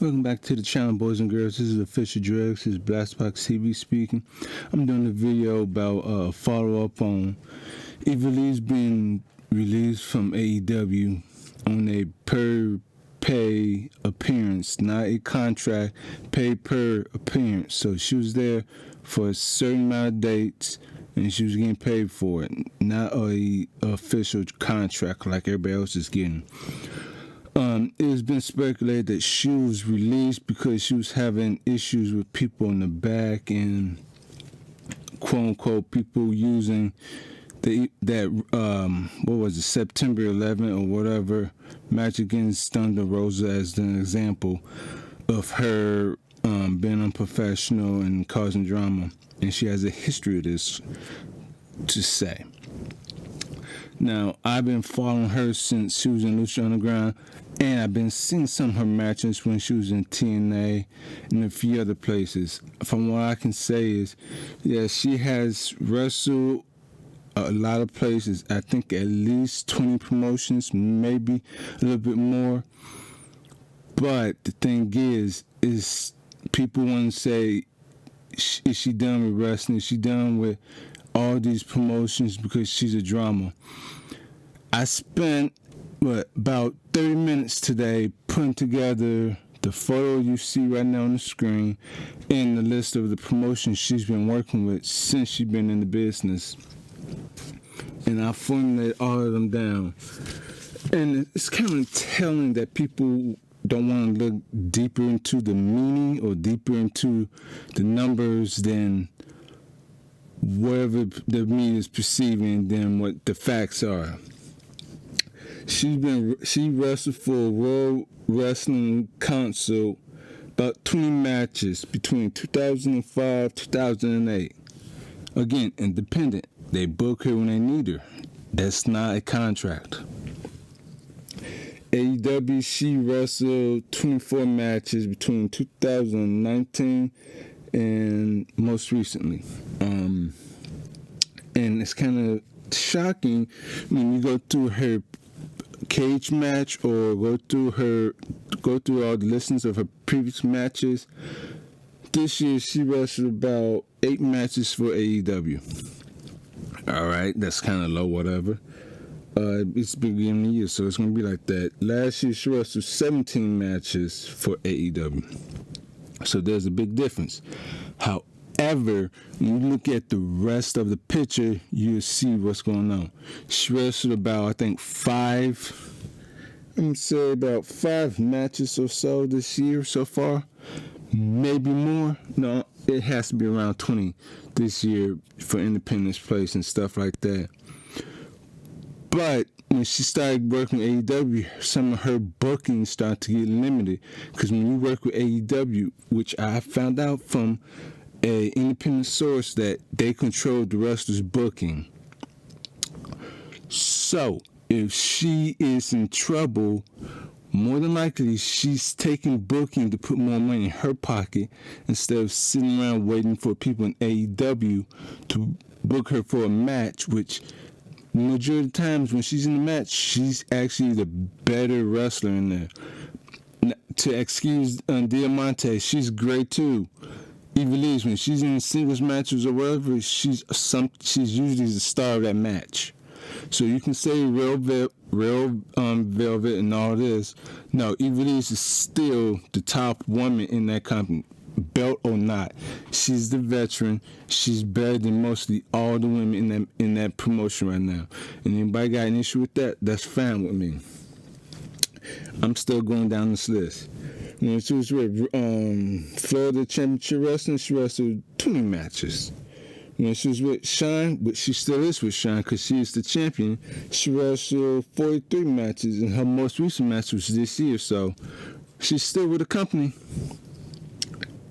Welcome back to the channel, boys and girls. This is Official Drugs. This is BlastboxxTV speaking. I'm doing a video about follow-up on ivelisse being released from AEW on a per-pay appearance, not a contract, pay per appearance. So she was there for a certain amount of dates, and she was getting paid for it, not a official contract like everybody else is getting. It has been speculated that she was released because she was having issues with people in the back and quote-unquote people using September 11th or whatever match against Thunder Rosa as an example of her being unprofessional and causing drama. And she has a history of this to say. Now, I've been following her since she was in Lucha Underground, and I've been seeing some of her matches when she was in TNA and a few other places. From what I can say is, yeah, she has wrestled a lot of places. I think at least 20 promotions, maybe a little bit more. But the thing is people want to say, is she done with wrestling? Is she done with all these promotions because she's a drama? I spent about 30 minutes today putting together the photo you see right now on the screen and the list of the promotions she's been working with since she's been in the business. And I formulated all of them down. And it's kind of telling that people don't want to look deeper into the meaning or deeper into the numbers than whatever the media is perceiving than what the facts are. She wrestled for a World Wrestling Council about 20 matches between 2005 2008. Again, independent. They book her when they need her. That's not a contract. AEW, she wrestled 24 matches between 2019 and most recently. And it's kind of shocking when you go through her cage match or go through all the listings of her previous matches. This year she wrestled about 8 matches for AEW. All right, that's kind of low, whatever. It's the beginning of the year, so it's going to be like that. Last year she wrestled 17 matches for AEW. So there's a big difference. However, when you look at the rest of the picture, you'll see what's going on. She wrestled about, I think, 5 matches or so this year so far. Maybe more. No, it has to be around 20 this year for Independence Place and stuff like that. But when she started working with AEW, some of her bookings started to get limited. Because when you work with AEW, which I found out from an independent source that they control the wrestler's booking. So, if she is in trouble, more than likely she's taking booking to put more money in her pocket instead of sitting around waiting for people in AEW to book her for a match, which majority of the times when she's in the match, she's actually the better wrestler in there. To excuse Diamante, she's great too. Ivelisse, when she's in singles matches or whatever, she's usually the star of that match. So you can say real Velvet and all this. No, Ivelisse is still the top woman in that company, belt or not. She's the veteran. She's better than mostly all the women in that promotion right now. And anybody got an issue with that? That's fine with me. I'm still going down this list. When she was with Florida Championship Wrestling, she wrestled 20 matches. When she was with Shine, but she still is with Shine because she is the champion, she wrestled 43 matches, and her most recent match was this year, so she's still with the company.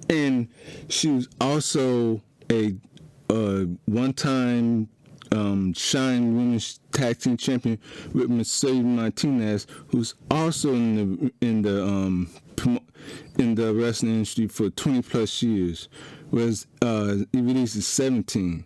And she was also a one-time Shine Women's Tag Team Champion with Mercedes Martinez, who's also in the wrestling industry for 20 plus years, whereas Ivelisse is 17.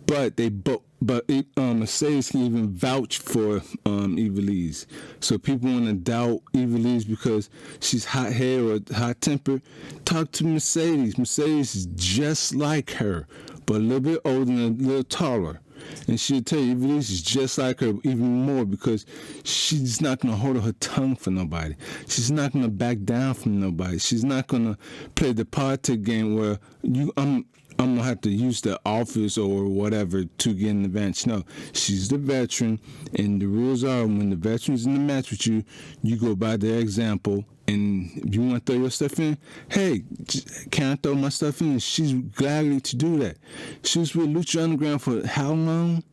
But they both But Mercedes can even vouch for Ivelisse. So people want to doubt Ivelisse because she's hot-headed or hot-tempered. Talk to Mercedes. Mercedes is just like her, but a little bit older and a little taller. And she'll tell you, Ivelisse is just like her, even more, because she's not going to hold her tongue for nobody. She's not going to back down from nobody. She's not going to play the politic game where I'm going to have to use the office or whatever to get an advantage. No, she's the veteran, and the rules are when the veteran's in the match with you, you go by their example, and if you want to throw your stuff in, hey, can I throw my stuff in? She's gladly to do that. She was with Lucha Underground for how long?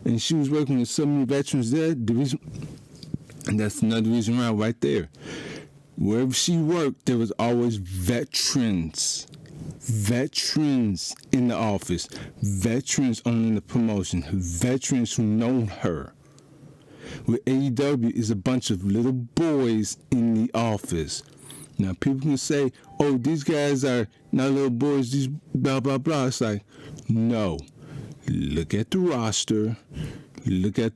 And she was working with so many veterans there. And that's another reason why right there. Wherever she worked, there was always veterans in the office, veterans owning the promotion, veterans who know her. With AEW is a bunch of little boys in the office. Now people can say, oh, these guys are not little boys, these blah blah blah. It's like, no. Look at the roster. Look at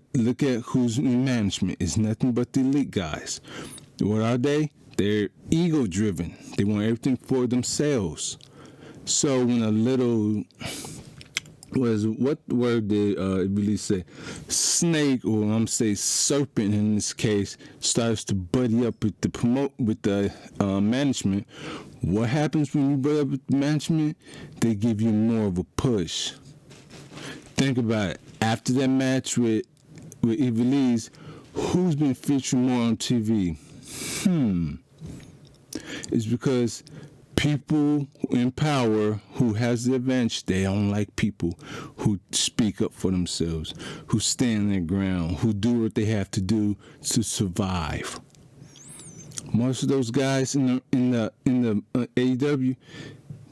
who's in management. It's nothing but the elite guys. What are they? They're ego driven. They want everything for themselves. So when a little what word did Ivelisse say? Snake, or I'm say serpent in this case, starts to buddy up with the management. What happens when you buddy up with the management? They give you more of a push. Think about it. After that match with Ivelisse, who's been featured more on TV? It's because people in power who has the advantage, they don't like people who speak up for themselves, who stand their ground, who do what they have to do to survive. Most of those guys in the AEW,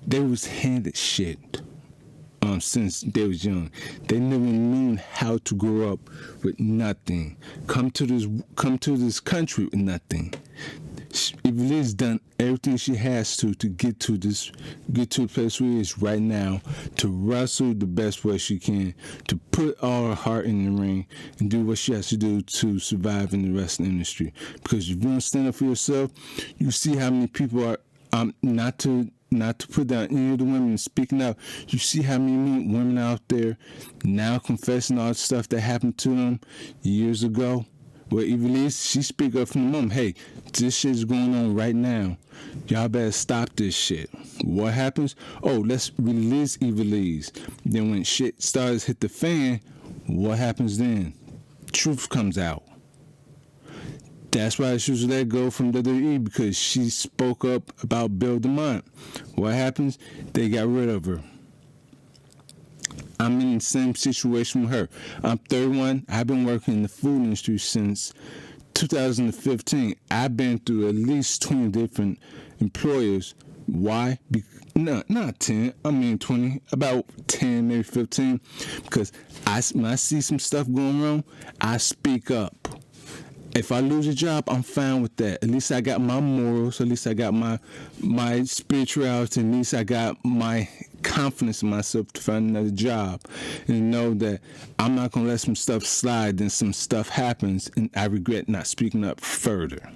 they was handed shit since they was young. They never knew how to grow up with nothing. Come to this country with nothing. Ivelisse done everything she has to get to the place where it is right now, to wrestle the best way she can, to put all her heart in the ring and do what she has to do to survive in the wrestling industry. Because if you don't stand up for yourself, you see how many people are not to put down any of the women speaking out. You see how many women out there now confessing all the stuff that happened to them years ago. Well, Ivelisse, she speak up from the moment. Hey, this shit is going on right now. Y'all better stop this shit. What happens? Oh, let's release Ivelisse. Then when shit starts to hit the fan, what happens then? Truth comes out. That's why she was let go from WWE, because she spoke up about Bill DeMott. What happens? They got rid of her. I'm in the same situation with her. I'm 31. I've been working in the food industry since 2015. I've been through at least 20 different employers. Why? No, not 10. I mean 20. About 10, maybe 15. Because when I see some stuff going wrong, I speak up. If I lose a job, I'm fine with that. At least I got my morals. At least I got my spirituality. At least I got my confidence in myself to find another job and know that I'm not going to let some stuff slide. Then some stuff happens and I regret not speaking up further.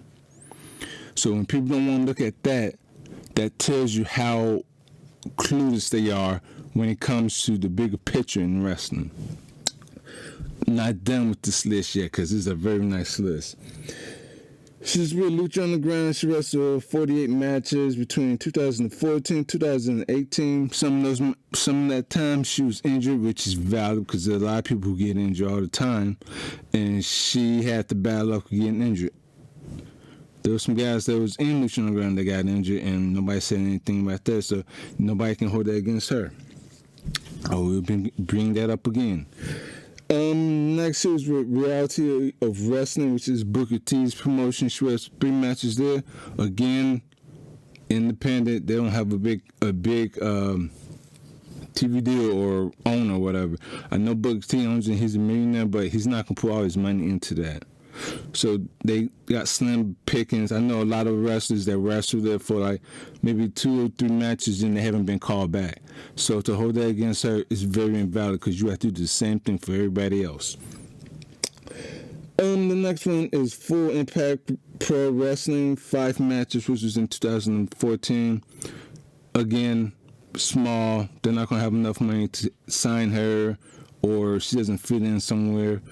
So when people don't want to look at that, that tells you how clueless they are when it comes to the bigger picture in wrestling. Not done with this list yet, because it's a very nice list. She's with Lucha Underground. She wrestled 48 matches between 2014 and 2018. Some of that time she was injured, which is valid because there are a lot of people who get injured all the time, and she had the bad luck of getting injured. There were some guys that was in Lucha Underground that got injured, and nobody said anything about that, so nobody can hold that against her. I will bring that up again. Next is Reality of Wrestling, which is Booker T's promotion. She has 3 matches there. Again, independent. They don't have a big TV deal or owner or whatever. I know Booker T owns it. He's a millionaire, but he's not gonna put all his money into that. So they got slim pickings. I know a lot of wrestlers that wrestled there for like maybe 2 or 3 matches and they haven't been called back. So to hold that against her is very invalid because you have to do the same thing for everybody else. The next one is Full Impact Pro Wrestling, 5 matches, which was in 2014. Again, small. They're not going to have enough money to sign her, or she doesn't fit in somewhere.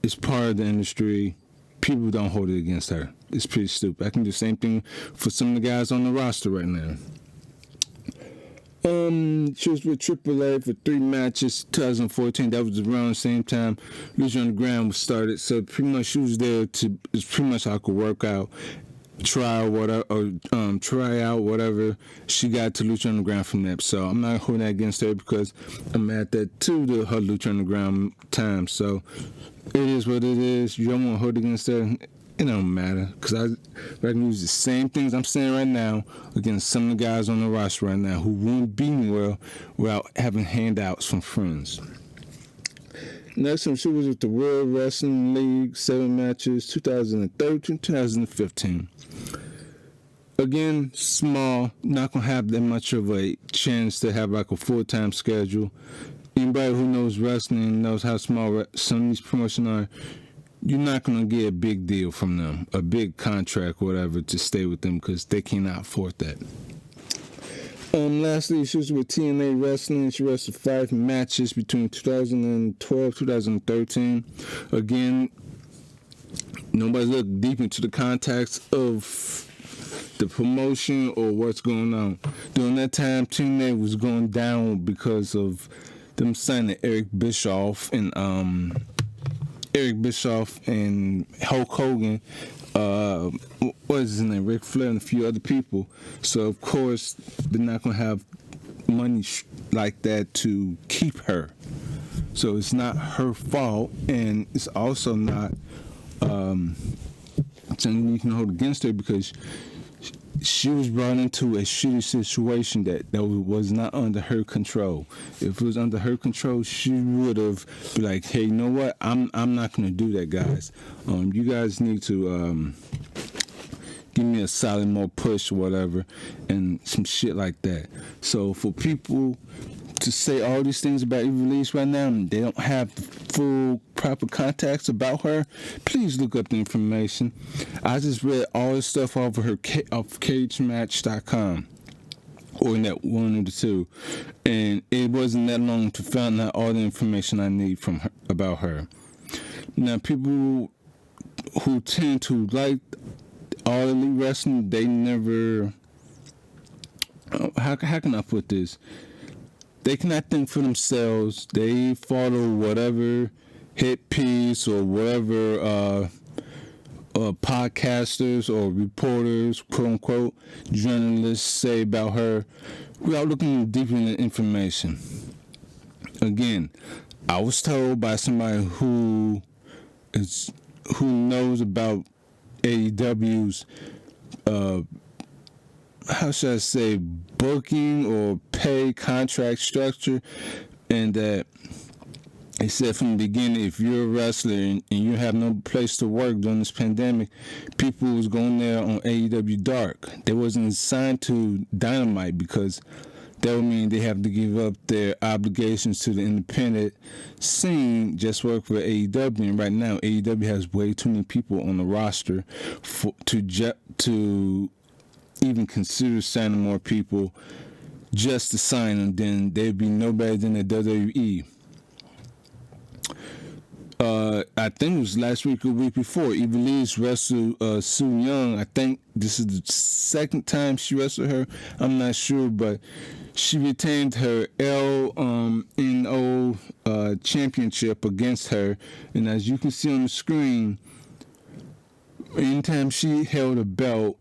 It's part of the industry. People don't hold it against her. It's pretty stupid. I can do the same thing for some of the guys on the roster right now. She was with AAA for 3 matches, 2014. That was around the same time Lucha Underground was started. So pretty much she was there to. It's pretty much like a workout, try out whatever she got to Lucha Underground from that. So I'm not holding that against her because I'm at that to her Lucha Underground time. So it is what it is. You don't want to hold it against her. It don't matter because I can use the same things I'm saying right now against some of the guys on the roster right now who won't beat me well without having handouts from friends. Next one, she was with the World Wrestling League, 7 matches, 2013, 2015. Again, small, not going to have that much of a chance to have like a full-time schedule. Anybody who knows wrestling knows how small some of these promotions are. You're not going to get a big deal from them, a big contract, whatever, to stay with them because they cannot afford that. Lastly, she was with TNA Wrestling. She wrestled 5 matches between 2012 2013. Again, nobody looked deep into the context of the promotion or what's going on. During that time, TNA was going down because of them signing Eric Bischoff and Hulk Hogan, what is his name, Ric Flair, and a few other people. So of course they're not gonna have money like that to keep her. So it's not her fault, and it's also not something you can hold against her because she was brought into a shitty situation that was not under her control. If it was under her control, she would have been like, "Hey, you know what? I'm not gonna do that, guys. You guys need to give me a solid more push or whatever, and some shit like that." So for people to say all these things about ivelisse right now, and they don't have the full proper context about her, please look up the information. I just read all this stuff off of cagematch.com, or net one of the two, and it wasn't that long to find out all the information I need from her, about her. Now, people who tend to like all elite wrestling, they never. How can I put this? They cannot think for themselves. They follow whatever hit piece or whatever podcasters or reporters, quote unquote, journalists say about her without looking deeper into the information. Again, I was told by somebody who knows about AEW's how should I say, booking or pay contract structure, and that they said from the beginning, if you're a wrestler and you have no place to work during this pandemic, people was going there on AEW Dark. They wasn't signed to Dynamite because that would mean they have to give up their obligations to the independent scene, just work for AEW. And right now, AEW has way too many people on the roster to even consider signing more people just to sign them. Then they'd be no better than the WWE. I think it was last week or the week before, ivelisse wrestled Su Yung. I think this is the second time she wrestled her. I'm not sure, but she retained her LNO championship against her. And as you can see on the screen, anytime she held a belt,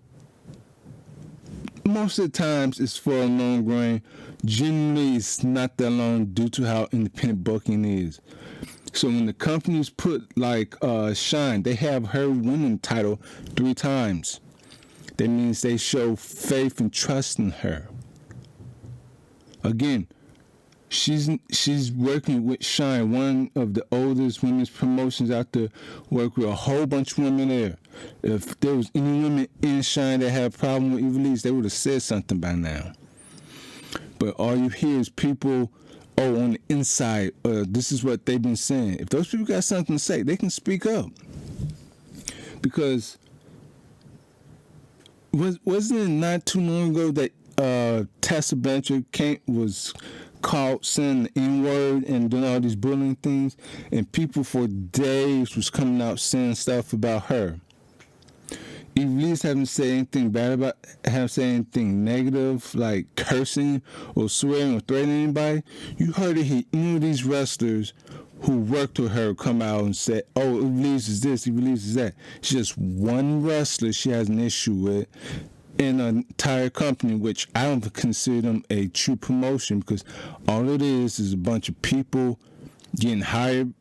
most of the times it's for a long reign. Generally, it's not that long due to how independent booking is. So when the companies put like Shine, they have her winning the title 3 times. That means they show faith and trust in her. Again, She's working with Shine, one of the oldest women's promotions out there. Work with a whole bunch of women there. If there was any women in Shine that had a problem with Ivelisse, they would have said something by now. But all you hear is people, on the inside, this is what they've been saying. If those people got something to say, they can speak up. Because wasn't it not too long ago that Tessa Blanchard was caught saying the N-word and doing all these bullying things, and people for days was coming out saying stuff about her. Ivelisse haven't said anything bad about, haven't said anything negative, like cursing or swearing or threatening anybody. You heard it here. Any of these wrestlers who worked with her come out and say, oh, Ivelisse is this, Ivelisse is that. It's just one wrestler she has an issue with in an entire company, which I don't consider them a true promotion, because all it is a bunch of people getting hired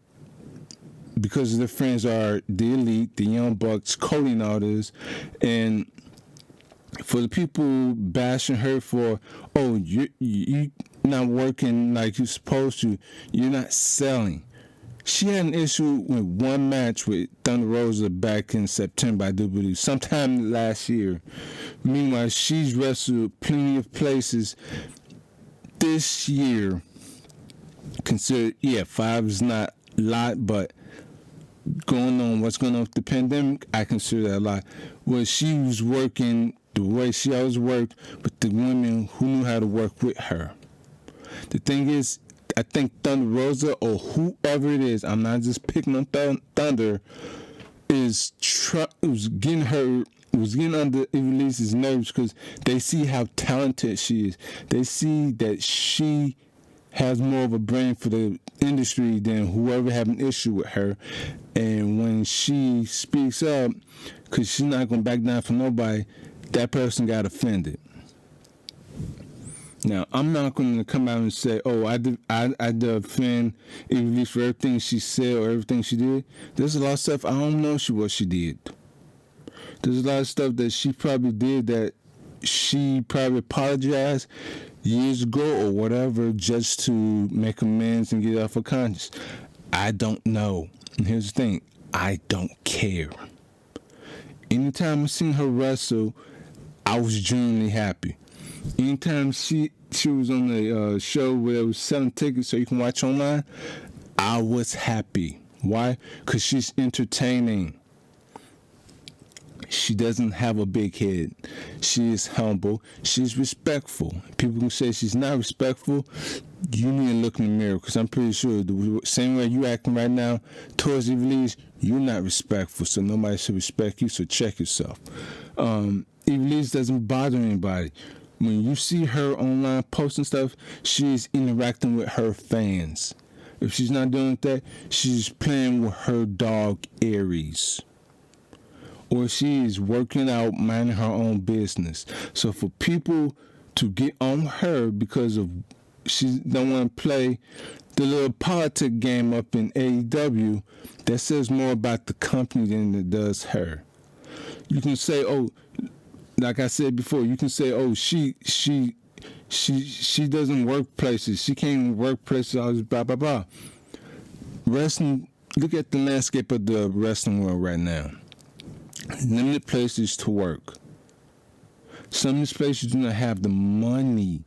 because their friends are the Elite, the Young Bucks, Cody and all this. And for the people bashing her for, oh, you not working like you're supposed to, you're not selling. She had an issue with one match with Thunder Rosa back in September, I do believe, sometime last year. Meanwhile, she's wrestled plenty of places this year. Consider, 5 is not a lot, but what's going on with the pandemic, I consider that a lot. Well, she was working the way she always worked with the women who knew how to work with her. The thing is, I think Thunder Rosa or whoever it is, I'm not just picking on Thunder, was getting under Ivelisse's nerves because they see how talented she is. They see that she has more of a brain for the industry than whoever have an issue with her. And when she speaks up, because she's not going to back down for nobody, that person got offended. Now, I'm not going to come out and say, oh, I defend Ivelisse for everything she said or everything she did. There's a lot of stuff I don't know what she did. There's a lot of stuff that she probably did that she probably apologized years ago or whatever just to make amends and get it off her conscience. I don't know. And here's the thing. I don't care. Anytime I seen her wrestle, I was genuinely happy. Anytime she was on the show where it was selling tickets so you can watch online, I was happy. Why? Because she's entertaining. She doesn't have a big head. She is humble. She's respectful. People can say she's not respectful. You need to look in the mirror, because I'm pretty sure the same way you acting right now towards Ivelisse, you're not respectful, so nobody should respect you, so check yourself. Ivelisse doesn't bother anybody. When you see her online posting stuff, she's interacting with her fans. If she's not doing that, she's playing with her dog Aries. Or she is working out, minding her own business. So for people to get on her because of she don't want to play the little politic game up in AEW, that says more about the company than it does her. You can say, oh, like I said before, you can say, oh, she doesn't work places. She can't even work places, all this blah, blah, blah. Wrestling, look at the landscape of the wrestling world right now. Limited places to work. Some of these places do not have the money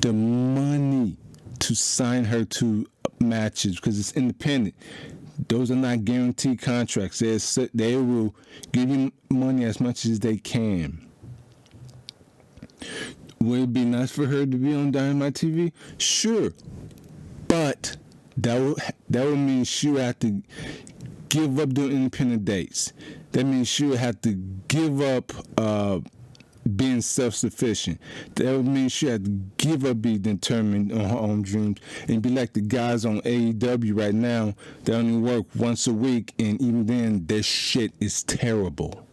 to sign her to matches because it's independent. Those are not guaranteed contracts. They will give you money as much as they can. Would it be nice for her to be on Dynamite TV? Sure. But that would mean she would have to give up doing independent dates. That means she would have to give up being self-sufficient. That would mean she had to give up being determined on her own dreams and be like the guys on AEW right now that only work once a week, and even then their shit is terrible.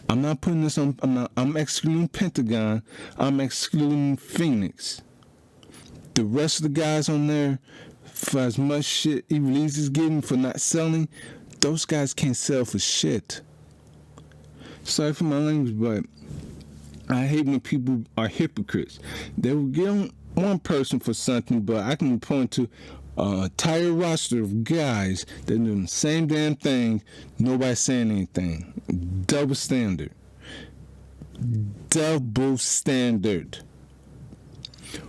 I'm not putting this on. I'm excluding Pentagon. I'm excluding Phoenix. The rest of the guys on there, for as much shit Ivelisse is getting for not selling, those guys can't sell for shit. Sorry for my language, but I hate when people are hypocrites. They will get on one person for something, but I can point to an entire roster of guys that doing the same damn thing. Nobody saying anything. Double standard. Double standard.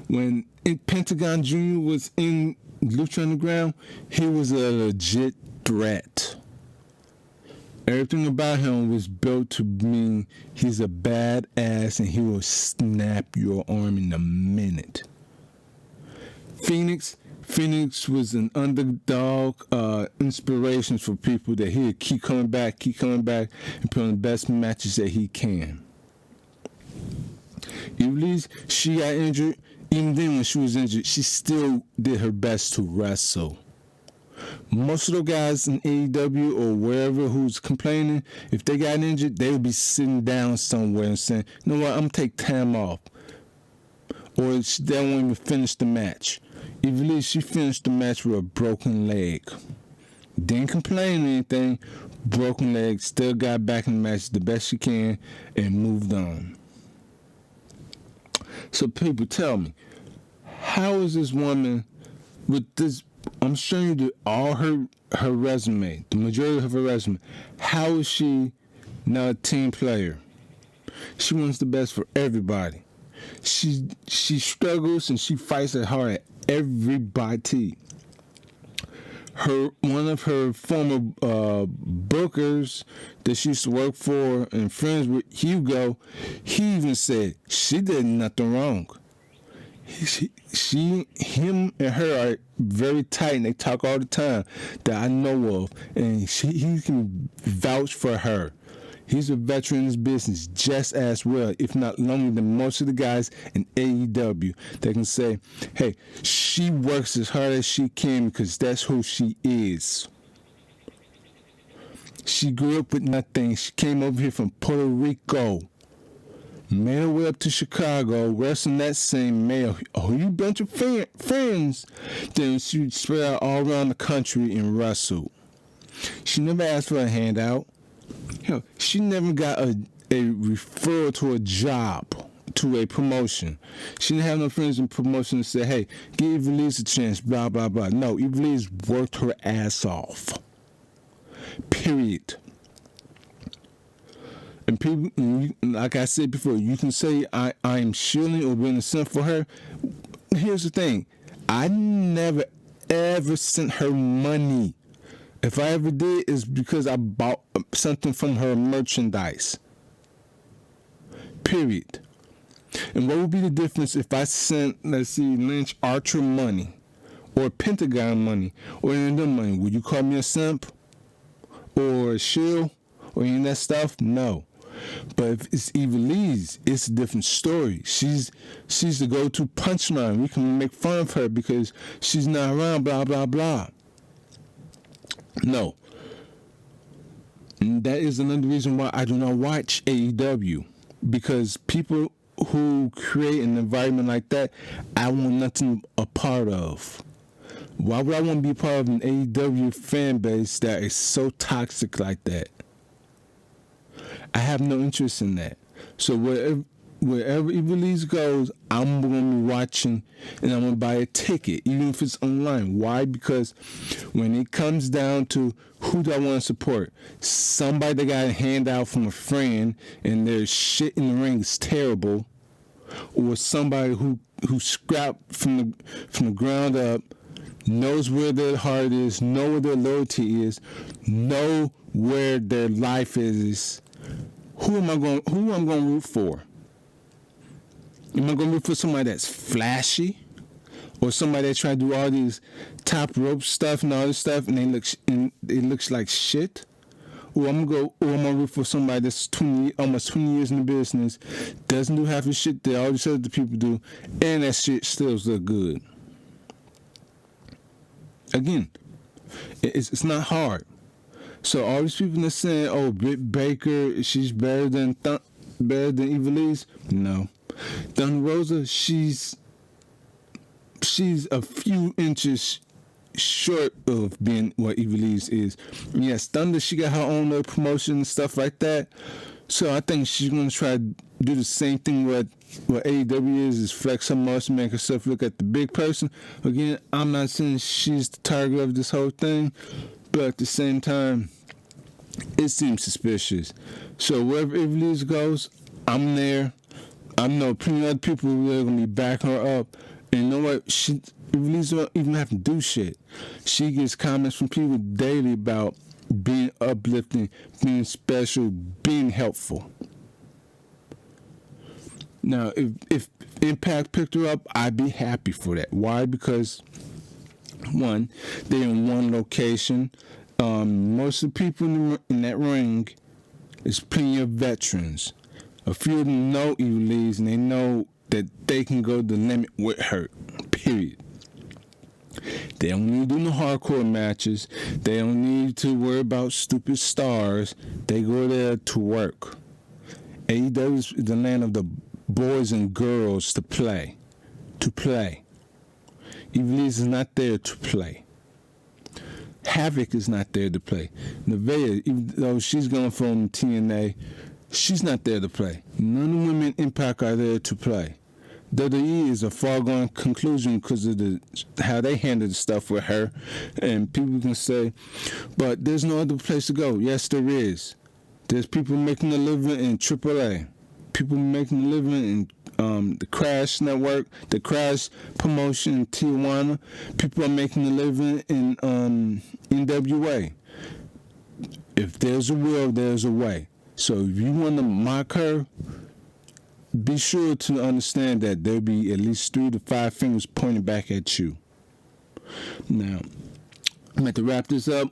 When Pentagon Jr. was in Lucha Underground, he was a legit threat. Everything about him was built to mean he's a badass and he will snap your arm in a minute. Phoenix was an underdog inspiration for people that he'll keep coming back, and put on the best matches that he can. Ivelisse, she got injured. Even then, when she was injured, she still did her best to wrestle. Most of the guys in AEW or wherever who's complaining, if they got injured, they would be sitting down somewhere and saying, you know what, I'm going to take time off. Or they won't even finish the match. Ivelisse, she finished the match with a broken leg. Didn't complain or anything. Broken leg, still got back in the match the best she can and moved on. So people tell me, how is this woman with this? I'm showing you all her resume, the majority of her resume. How is she not a team player? She wants the best for everybody. She struggles and she fights it hard at everybody. One of her former bookers that she used to work for and friends with, Hugo, he even said she did nothing wrong. Him and her are very tight and they talk all the time that I know of, and he can vouch for her. He's a veteran in his business just as well, if not longer than most of the guys in AEW. They can say, hey, she works as hard as she can because that's who she is. She grew up with nothing. She came over here from Puerto Rico, made her way up to Chicago, wrestling that same male. You bunch of friends. Then she spread out all around the country and wrestled. She never asked for a handout. Hell, she never got a referral to a job, to a promotion. She didn't have no friends in promotion to say, hey, give Ivelisse a chance, blah, blah, blah. No, Ivelisse worked her ass off. Period. And people, like I said before, you can say I'm shielding or being a simp for her. Here's the thing. I never, ever sent her money. If I ever did, it's because I bought something from her merchandise. Period. And what would be the difference if I sent, let's see, Lynch Archer money, or Pentagon money, or any of them money? Would you call me a simp? Or a shill? Or any of that stuff? No. But if it's Ivelisse, it's a different story. She's the go-to punchline. We can make fun of her because she's not around, blah, blah, blah. No. And that is another reason why I do not watch AEW. Because people who create an environment like that, I want nothing a part of. Why would I want to be part of an AEW fan base that is so toxic like that? I have no interest in that. So wherever Ivelisse goes, I'm going to be watching and I'm going to buy a ticket, even if it's online. Why? Because when it comes down to who do I want to support, somebody that got a handout from a friend and their shit in the ring is terrible, or somebody who scrapped from the ground up, knows where their heart is, know where their loyalty is, know where their life is. Who am I going to root for? Am I going to root for somebody that's flashy, or somebody that try to do all these top rope stuff and all this stuff, and it looks like shit? Or I'm gonna root for somebody that's almost 20 years in the business, doesn't do half the shit that all these other people do, and that shit still look good. Again, it's not hard. So all these people that saying, "Oh, Britt Baker, she's better than Ivelisse," no. Thunder Rosa, she's a few inches short of being what Ivelisse is. Yes, Thunder, she got her own little promotion and stuff like that. So I think she's gonna try do the same thing what AEW is flex her muscle, make herself look at the big person. Again, I'm not saying she's the target of this whole thing, but at the same time, it seems suspicious. So wherever Ivelisse goes, I'm there. I know plenty of other people who are going to be backing her up. And you know what? Ivelisse don't even have to do shit. She gets comments from people daily about being uplifting, being special, being helpful. Now, if Impact picked her up, I'd be happy for that. Why? Because, one, they're in one location. Most of the people in that ring is plenty of veterans. A few of them know Ivelisse, and they know that they can go the limit with her, period. They don't need to do no hardcore matches. They don't need to worry about stupid stars. They go there to work. AEW is the land of the boys and girls to play. Ivelisse is not there to play. Havoc is not there to play. Nevaeh, even though she's going from TNA, she's not there to play. None of the women in Impact are there to play. WWE is a foregone conclusion because of how they handle the stuff with her. And people can say, but there's no other place to go. Yes, there is. There's people making a living in AAA. People making a living in the Crash Network, the Crash promotion in Tijuana. People are making a living in NWA. If there's a will, there's a way. So if you want to mock her, be sure to understand that there'll be at least 3 to 5 fingers pointing back at you. Now, I'm going to wrap this up.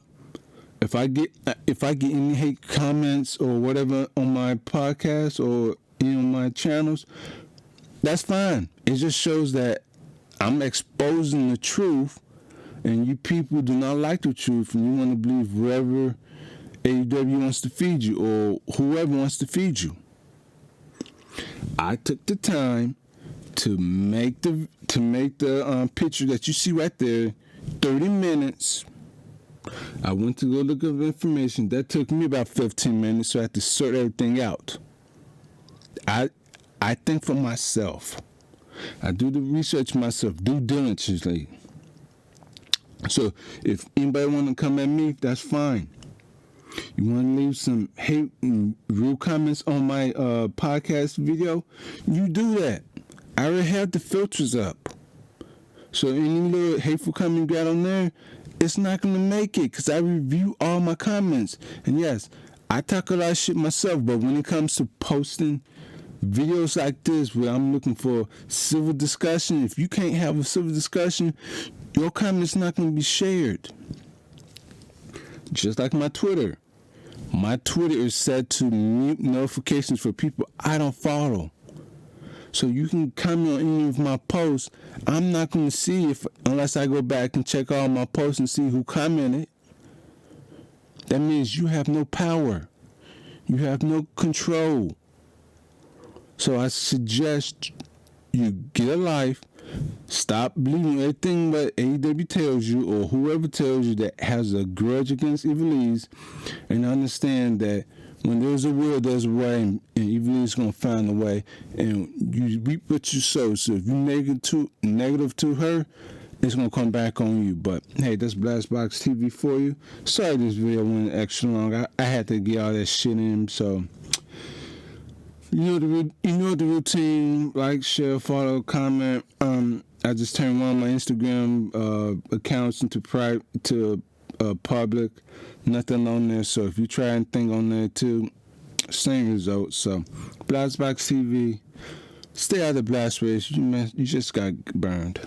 If I get any hate comments or whatever on my podcast or my channels, that's fine. It just shows that I'm exposing the truth, and you people do not like the truth, and you want to believe wherever AEW wants to feed you or whoever wants to feed you. I took the time to make the picture that you see right there 30 minutes. I went to go look up information. That took me about 15 minutes, so I had to sort everything out. I think for myself. I do the research myself, due diligently. So if anybody want to come at me, that's fine. You want to leave some hate and rude comments on my podcast video, you do that. I already have the filters up. So any little hateful comment you got on there, it's not going to make it because I review all my comments. And yes, I talk a lot of shit myself, but when it comes to posting videos like this where I'm looking for civil discussion, if you can't have a civil discussion, your comment's not going to be shared. Just like my Twitter. My Twitter is set to mute notifications for people I don't follow. So you can comment on any of my posts. I'm not going to see unless I go back and check all my posts and see who commented. That means you have no power. You have no control. So I suggest you get a life. Stop believing everything what AEW tells you or whoever tells you that has a grudge against Ivelisse, and understand that when there's a will, there's a way, and Ivelisse is going to find a way, and you reap what you sow. So if you negative to her, it's going to come back on you. But hey, that's BlastboxxTV for you. Sorry this video went extra long. I had to get all that shit in, so you know the routine. Like, share, follow, comment. I just turned one of my Instagram accounts into public. Nothing on there. So if you try anything on there too, same results. So BlastboxxTV, stay out of the blast race. You just got burned.